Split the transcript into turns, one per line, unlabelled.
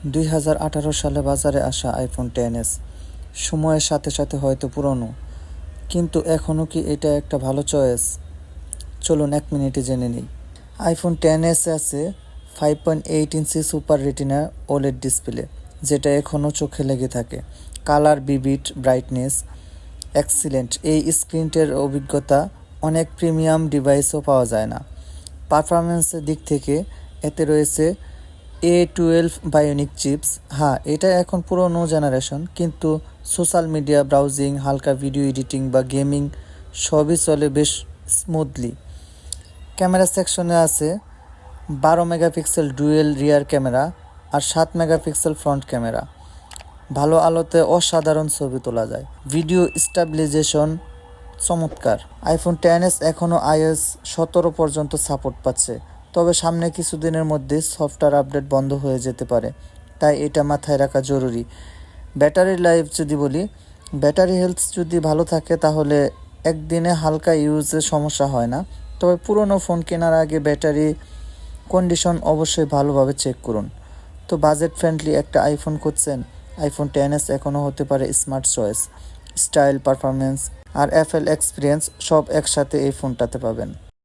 2018 সালে বাজারে আসা আইফোন 10s সময়ের সাথে সাথে হয়তো পুরনো, কিন্তু এখনও কি এটা একটা ভালো চয়েস? চলুন 1 মিনিটে জেনে নিই। আইফোন 10s আছে 5.8 ইঞ্চি সুপার রেটিনা ওলেড ডিসপ্লে, যেটা এখনও চোখে লেগে থাকে। Colour, vivid, brightness excellent. এই স্ক্রিনটার অভিজ্ঞতা অনেক প্রিমিয়াম ডিভাইসও পাওয়া যায় না। পারফরমেন্সের দিক থেকে এতে রয়েছে A12 বায়োনিক চিপস। হ্যাঁ, এটা এখন পুরনো জেনারেশন, কিন্তু সোশ্যাল মিডিয়া ব্রাউজিং, হালকা ভিডিও এডিটিং বা গেমিং সবই চলে বেশ স্মুথলি। ক্যামেরা সেকশনে আছে 12 মেগাপিক্সেল ডুয়েল রিয়ার ক্যামেরা আর 7 মেগাপিক্সেল ফ্রন্ট ক্যামেরা। ভালো আলোতে অসাধারণ ছবি তোলা যায়। ভিডিও স্টাবিলাইজেশন চমৎকার। আইফোন 10s এখনও iOS 17 পর্যন্ত সাপোর্ট পাচ্ছে, তবে সামনে কিছুদিনের মধ্যে সফটওয়্যার আপডেট বন্ধ হয়ে যেতে পারে, তাই এটা মাথায় রাখা জরুরি। ব্যাটারি লাইফ যদি বলি, ব্যাটারি হেলথ যদি ভালো থাকে তাহলে একদিনে হালকা ইউজে সমস্যা হয় না, তবে পুরনো ফোন কেনার আগে ব্যাটারি কন্ডিশন অবশ্যই ভালোভাবে চেক করুন। তো বাজেট ফ্রেন্ডলি একটা আইফোন খুঁজছেন? আইফোন 10s এখনও হতে পারে স্মার্ট চয়েস। স্টাইল, পারফরমেন্স আর অ্যাপেল এক্সপিরিয়েন্স সব একসাথে এই ফোনটাতে পাবেন।